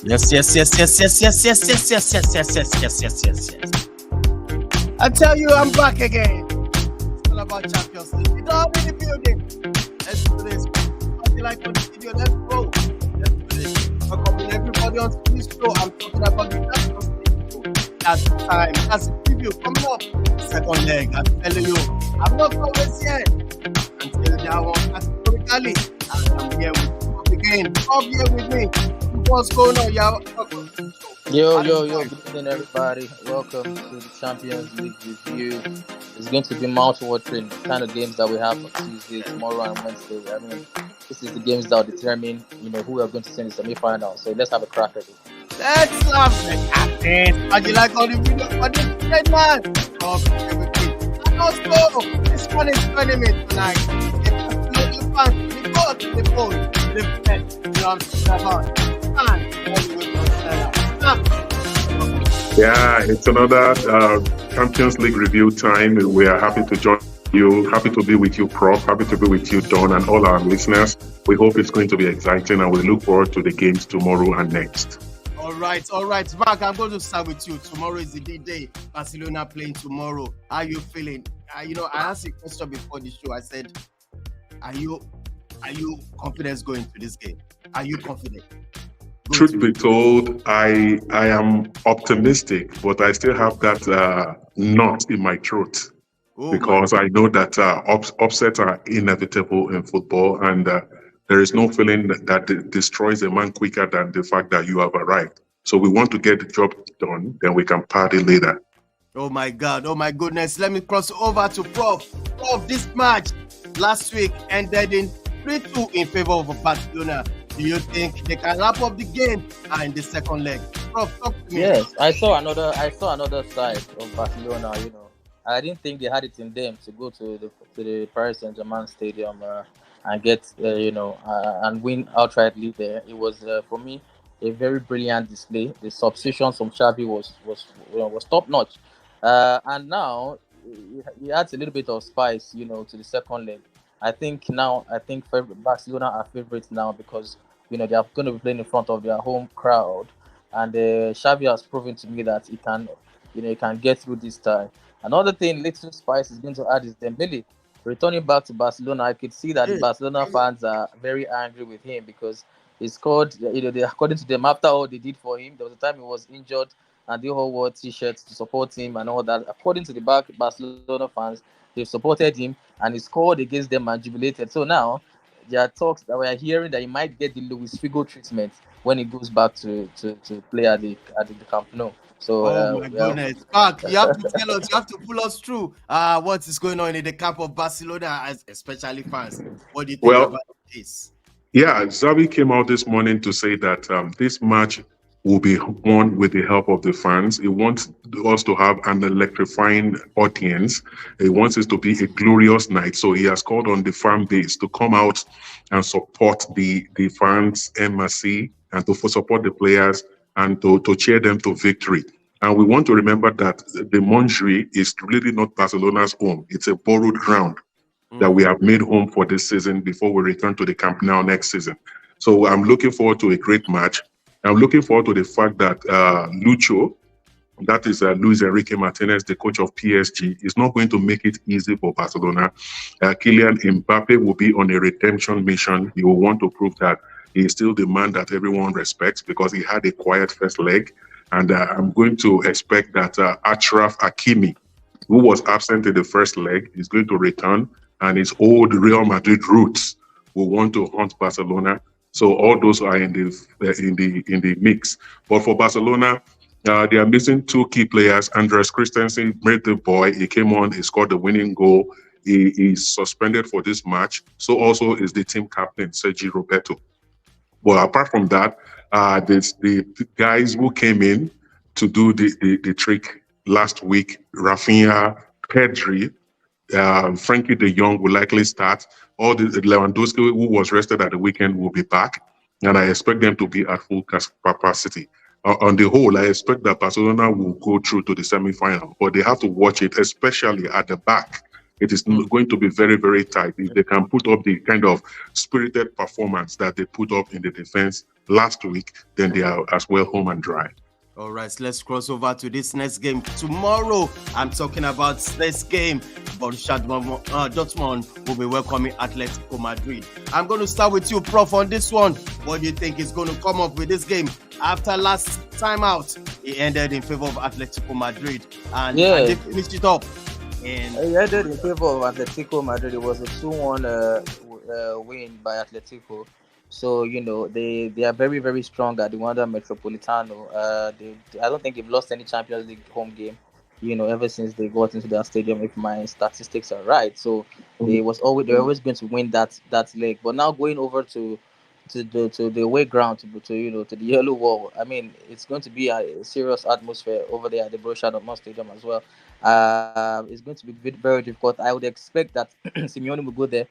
Yes. I tell you, I'm back again. It's all about Champions League. It's all in the building. Let's do this. If you like on the video, let's go. Let's do this. Welcoming everybody on this show. I'm talking about the Champions League show. That's the time. That's the preview coming up. Second leg. I'm telling you, I'm not always here until that one categorically. And I'm here with you again. Come here with me. What's going on, y'all? Yo, good evening, everybody. Welcome to the Champions League review. It's going to be mouth-watering, the kind of games that we have on Tuesday, tomorrow, and Wednesday. I mean, this is the games that will determine, who we are going to send the semi-final. So let's have a crack at it. Let's laugh at it. How do you like all the videos for this great man? Everything. And also, this one is joining me tonight. If you fans, we go to the phone, the bet, you know what I'm talking about. Yeah, it's another Champions League review time. We are happy to join you, happy to be with you, Prof, happy to be with you, Don, and all our listeners. We hope it's going to be exciting, and we look forward to the games tomorrow and next. All right. Mark, I'm going to start with you. Tomorrow is the D-Day. Barcelona playing tomorrow. How are you feeling? I asked a question before the show. I said, are you confident going to this game? Are you confident? Truth be told, I am optimistic, but I still have that knot in my throat because I know that upsets are inevitable in football, and there is no feeling that destroys a man quicker than the fact that you have arrived. So we want to get the job done, then we can party later. Oh my God, oh my goodness. Let me cross over to Prof. Prof, this match last week ended in 3-2 in favor of Barcelona. Do you think they can wrap up the game in the second leg? Prof, talk to me. Yes, I saw another side of Barcelona. I didn't think they had it in them to go to the Paris Saint-Germain stadium and get and win outrightly there. It was for me a very brilliant display. The substitution from Xavi was top notch, and now he adds a little bit of spice, to the second leg. I think Barcelona are favorites now because they are going to be playing in front of their home crowd, and Xavi has proven to me that he can get through this time. Another thing, little spice is going to add is Dembele returning back to Barcelona. I could see that the Barcelona fans are very angry with him because he scored. According to them, after all they did for him, there was a time he was injured and they all wore t-shirts to support him and all that. According to the Barcelona fans, they supported him and he scored against them and jubilated. So now there are talks that we are hearing that he might get the Luis Figo treatment when he goes back to play at the Camp Nou. So, my goodness, Mark, you have to tell us, you have to pull us through what is going on in the camp of Barcelona, especially fans. What do you think about this? Yeah, Xavi came out this morning to say that this match will be won with the help of the fans. He wants us to have an electrifying audience. He wants it to be a glorious night. So he has called on the fan base to come out and support the fans, MSC, and to support the players and to cheer them to victory. And we want to remember that the Montjuïc is really not Barcelona's home. It's a borrowed ground that we have made home for this season before we return to the Camp Nou next season. So I'm looking forward to a great match. I'm looking forward to the fact that Lucho, that is Luis Enrique Martinez, the coach of PSG, is not going to make it easy for Barcelona. Kylian Mbappe will be on a redemption mission. He will want to prove that he is still the man that everyone respects because he had a quiet first leg. And I'm going to expect that Achraf Hakimi, who was absent in the first leg, is going to return, and his old Real Madrid roots will want to haunt Barcelona. So all those are in the mix. But for Barcelona, they are missing two key players. Andres Christensen made the boy. He came on. He scored the winning goal. He is suspended for this match. So also is the team captain, Sergi Roberto. Well, apart from that, the guys who came in to do the trick last week, Raphinha, Pedri, Frankie de Jong will likely start. All the Lewandowski, who was rested at the weekend, will be back, and I expect them to be at full capacity. On the whole, I expect that Barcelona will go through to the semi-final, but they have to watch it, especially at the back. it is going to be very, very tight. If they can put up the kind of spirited performance that they put up in the defense last week, then they are as well home and dry. All right, so let's cross over to this next game. Tomorrow, I'm talking about this game. Borussia Dortmund will be welcoming Atletico Madrid. I'm going to start with you, Prof, on this one. What do you think is going to come up with this game? After last time out, it ended in favor of Atletico Madrid, and they finished it up. And it ended in favor of Atletico Madrid. It was a 2-1 win by Atletico. So, you know, they are very, very strong at the Wanda Metropolitano. I don't think they've lost any Champions League home game, you know, ever since they got into that stadium, if my statistics are right. So they're always going to win that leg. But now going over to the away ground, to the yellow wall, I mean, it's going to be a serious atmosphere over there at the Borussia Dortmund Stadium as well. It's going to be very difficult. I would expect that Simeone will go there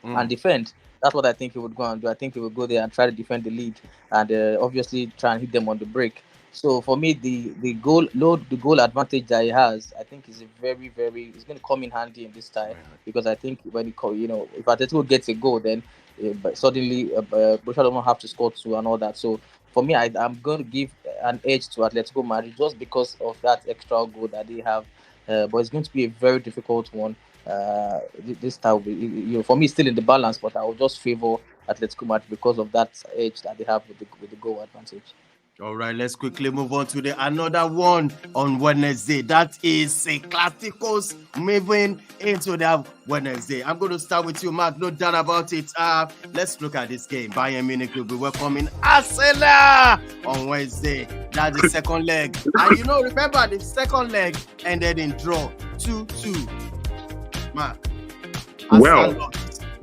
and defend. That's what I think he would go and do. I think he would go there and try to defend the lead and obviously try and hit them on the break. So for me, the goal advantage that he has, I think is it's going to come in handy in this time, because I think when if Atletico gets a goal, then but suddenly Borussia Dortmund have to score 2 and all that. So for me, I'm going to give an edge to Atletico Madrid just because of that extra goal that they have. But it's going to be a very difficult one. This time, for me, still in the balance, but I will just favor Atletico Madrid because of that edge that they have with the goal advantage. All right, let's quickly move on to another one on Wednesday. That is a Clásicos moving into that Wednesday. I'm going to start with you, Mark. No doubt about it. Let's look at this game. Bayern Munich will be welcoming Arsenal on Wednesday. That's the second leg. And remember, the second leg ended in draw 2-2. Mark. Well,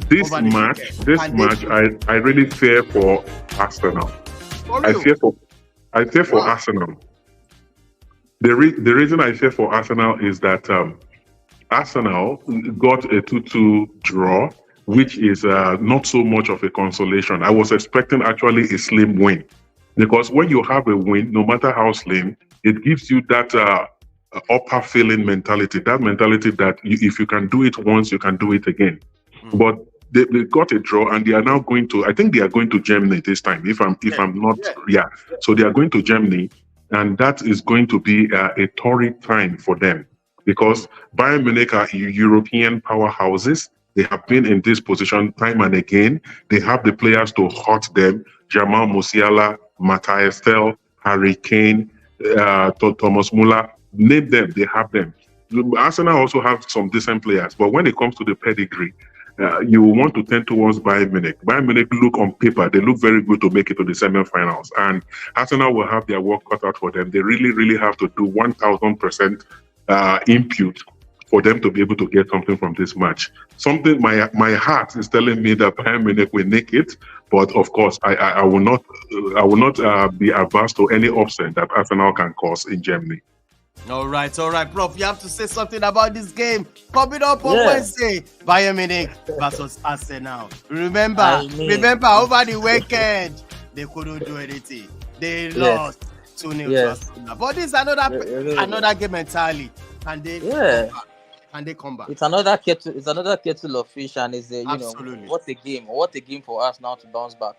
this match, I really fear for Arsenal. I fear for Arsenal. The reason I fear for Arsenal is that Arsenal got a 2-2 draw, which is not so much of a consolation. I was expecting actually a slim win, because when you have a win, no matter how slim, it gives you that upper feeling mentality, that mentality that if you can do it once, you can do it again. But they got a draw, and they are now going to, I think they are going to Germany this time, if I'm not. So they are going to Germany, and that is going to be a torrid time for them, because Bayern Munich are European powerhouses. They have been in this position time and again. They have the players to hurt them. Jamal Musiala, Matthias Tel, Harry Kane, Thomas Muller, name them, they have them. Arsenal also have some decent players, but when it comes to the pedigree, you want to tend towards Bayern Munich. Bayern Munich look on paper, they look very good to make it to the semi-finals, and Arsenal will have their work cut out for them. They really, really have to do 1,000% impute for them to be able to get something from this match. Something my heart is telling me that Bayern Munich will make it, but of course I will not be averse to any upset that Arsenal can cause in Germany. All right, Prof. You have to say something about this game coming up on Wednesday. Bayern Munich versus Arsenal. Remember, over the weekend they couldn't do anything. They lost 2-0 to Arsenal. But this is another game entirely. Can they come back? It's another kettle of fish, and what a game for us now to bounce back.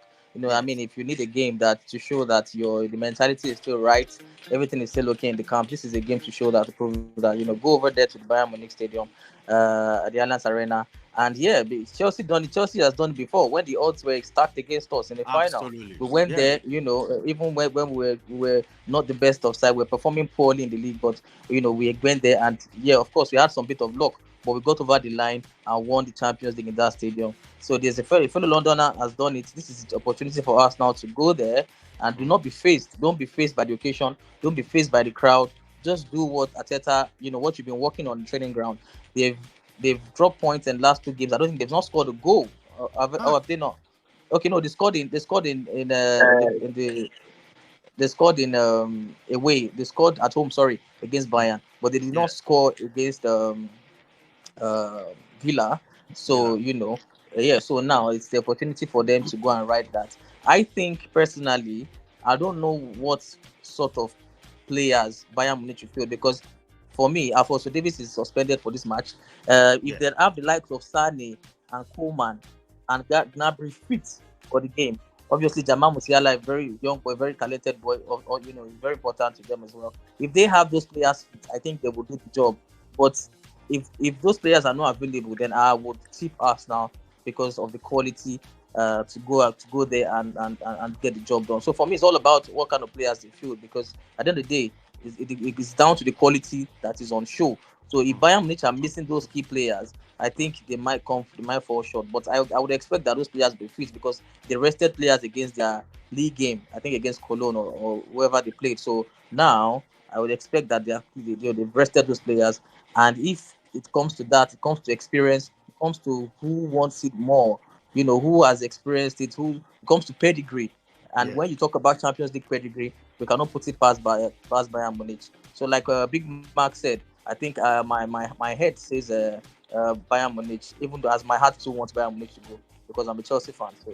I mean, if you need a game to show that the mentality is still right, everything is still okay in the camp, this is a game to show that, to prove that, go over there to the Bayern Munich Stadium, at the Allianz Arena, and Chelsea has done it before when the odds were stacked against us in the final. We went there, even when we were not the best of side, we were performing poorly in the league, but we went there, and of course we had some bit of luck, but we got over the line and won the Champions League in that stadium. So there's a fellow Londoner has done it. This is the opportunity for us now to go there and don't be faced by the occasion. Don't be faced by the crowd. Just do what Arteta, what you've been working on the training ground. They've dropped points in the last 2 games. I don't think they've not scored a goal. Have they not? Okay, no, they scored in away. They scored at home, against Bayern, but they did not score against Villa. So so now it's the opportunity for them to go and ride that. I think personally, I don't know what sort of players Bayern Munich will field, because for me, Alphonso Davies is suspended for this match. If they have the likes of Sane and Coleman and Gnabry fit for the game, obviously Jamal Musiala, a very young boy, very talented boy, or very important to them as well. If they have those players fit, I think they will do the job. But if those players are not available, then I would tip Arsenal because of the quality to go there and get the job done. So for me, it's all about what kind of players they field, because at the end of the day, it's down to the quality that is on show. So if Bayern Munich are missing those key players, I think they might fall short. But I would expect that those players be fit, because they rested players against their league game, I think against Cologne or whoever they played. So now I would expect that they've rested those players. And if it comes to that, it comes to experience, it comes to who wants it more, who has experienced it, it comes to pedigree. And when you talk about Champions League pedigree, we cannot put it past Bayern Munich. So like Big Mark said, I think my head says Bayern Munich, even though as my heart too wants Bayern Munich to go, because I'm a Chelsea fan. So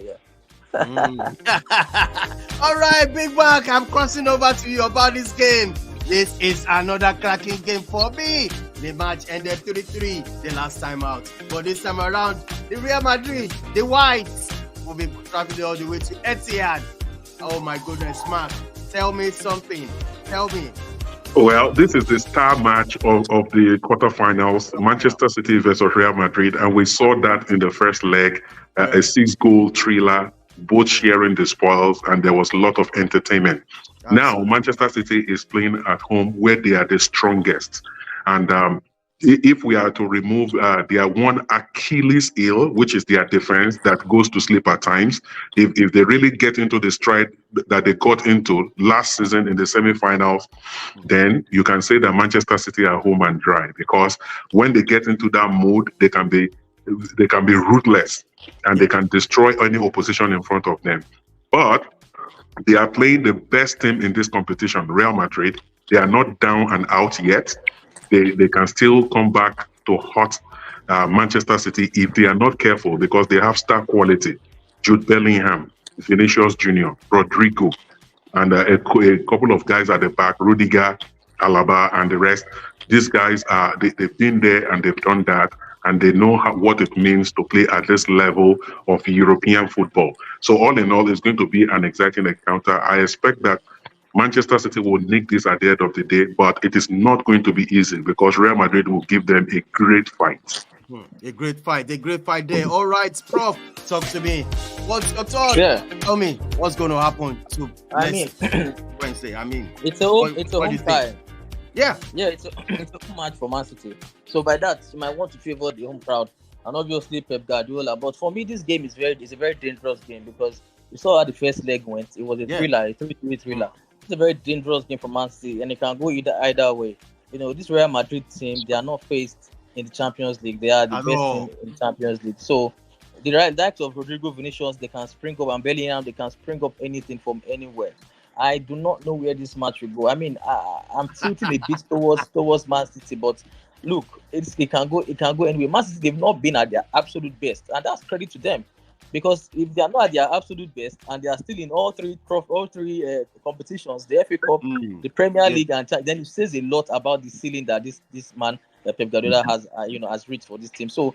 All right, Big Mark, I'm crossing over to you about this game. This is another cracking game for me. The match ended 3-3 the last time out. But this time around, the Real Madrid, the Whites, will be traveling all the way to Etihad. Oh my goodness, Mark, tell me something. Tell me. Well, this is the star match of the quarterfinals, Manchester City versus Real Madrid. And we saw that in the first leg, a 6-goal thriller, both sharing the spoils, and there was a lot of entertainment. Now, Manchester City is playing at home where they are the strongest. And if we are to remove their one Achilles heel, which is their defense that goes to sleep at times, if they really get into the stride that they got into last season in the semi-finals, then you can say that Manchester City are home and dry, because when they get into that mood, they can be ruthless and they can destroy any opposition in front of them. But they are playing the best team in this competition, Real Madrid. They are not down and out yet. They can still come back to hurt Manchester City if they are not careful, because they have star quality. Jude Bellingham, Vinicius Jr., Rodrigo, and a couple of guys at the back, Rudiger, Alaba, and the rest. These guys they've been there and they've done that, and they know what it means to play at this level of European football. So all in all, it's going to be an exciting encounter. I expect that Manchester City will nick this at the end of the day, but it is not going to be easy, because Real Madrid will give them a great fight. A great fight there. All right, Prof, talk to me. What's your thought? Yeah. Tell me what's going to happen to Wednesday. It's a home fight. Yeah, it's a home match for Man City. So by that, you might want to favor the home crowd, and obviously Pep Guardiola. But for me, this game is a very dangerous game, because you saw how the first leg went. It was a thriller, a 3-3 thriller. It's a very dangerous game for Man City, and it can go either way. This Real Madrid team, they are not faced in the Champions League. They are the best team in the Champions League. So the likes of Rodrigo, Vinicius, they can spring up, and Bellingham, they can spring up anything from anywhere. I do not know where this match will go. I'm tilting a bit towards Man City, but look, it can go anywhere. Man City, they've not been at their absolute best, and that's credit to them. Because if they are not at their absolute best and they are still in all three competitions, the FA Cup, the Premier League, and then it says a lot about the ceiling that this man Pep Guardiola has reached for this team. So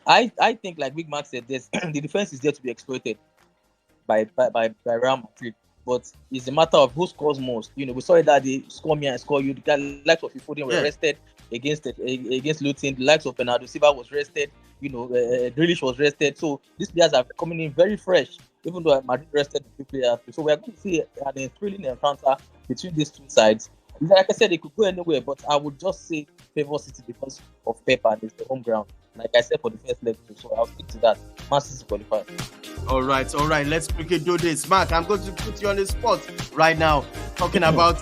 I think, like Big Mac said, the defense is there to be exploited by Real Madrid. But it's a matter of who scores most. We saw it that they score me and score you. The likes of Foden were rested against Luton. The likes of Bernardo Silva was rested. Grealish was rested. So these players are coming in very fresh, even though Madrid rested the players. So we are going to see a thrilling encounter between these two sides. Like I said, it could go anywhere, but I would just say favor City because of Pep and it's the home ground. Like I said for the first leg, so I'll stick to that. Man City qualified. All right. Let's quickly do this. Mark, I'm going to put you on the spot right now. Talking about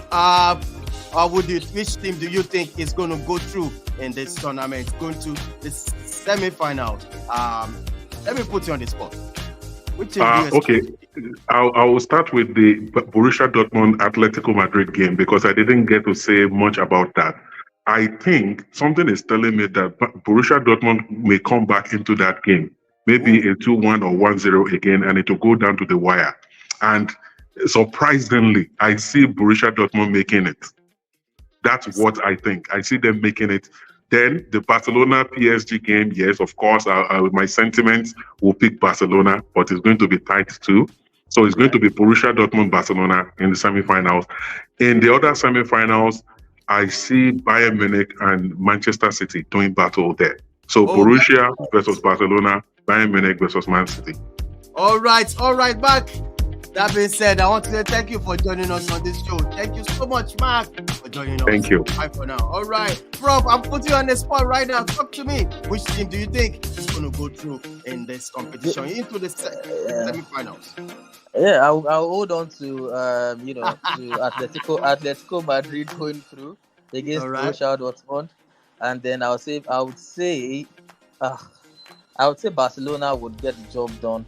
which team do you think is going to go through in this tournament, going to the semi-finals? Let me put you on the spot. Which team do you expect? Okay, I will start with the Borussia Dortmund Atletico Madrid game, because I didn't get to say much about that. I think something is telling me that Borussia Dortmund may come back into that game. Maybe a 2-1 or 1-0 again, and it will go down to the wire. And surprisingly, I see Borussia Dortmund making it. That's what I think. I see them making it. Then the Barcelona PSG game, yes, of course, my sentiments will pick Barcelona, but it's going to be tight too. So it's going to be Borussia Dortmund, Barcelona in the semifinals. In the other semifinals, I see Bayern Munich and Manchester City doing battle there. So Borussia versus Barcelona, Bayern Munich versus Man City. All right, Mark. That being said, I want to say thank you for joining us on this show. Thank you so much, Mark, for joining us. Thank you. Bye for now. All right, Prof, I'm putting you on the spot right now. Talk to me. Which team do you think is going to go through in this competition into the semi-finals? Yeah, I'll hold on to to Atletico Madrid going through against Borussia Dortmund, and then I would say Barcelona would get the job done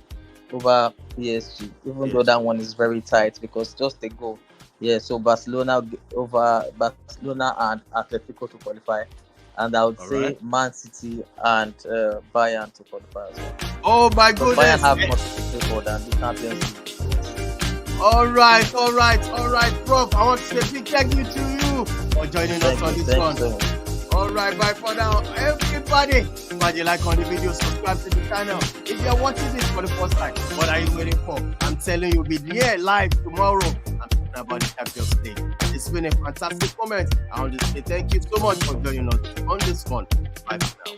over PSG, even though that one is very tight because just a goal. Yeah, so Barcelona over Barcelona and Atletico to qualify, and I would say Man City and Bayern to qualify as well. Oh my goodness! Bayern have more to play for than the Champions League. All right, Prof. I want to say big thank you to you for joining us on this one. All right, bye for now, everybody. If you like on the video, subscribe to the channel. If you're watching this for the first time, what are you waiting for? I'm telling you, we'll be here live tomorrow. I'm talking about the Champions League. It's been a fantastic moment. I want to say thank you so much for joining us on this one. Bye for now.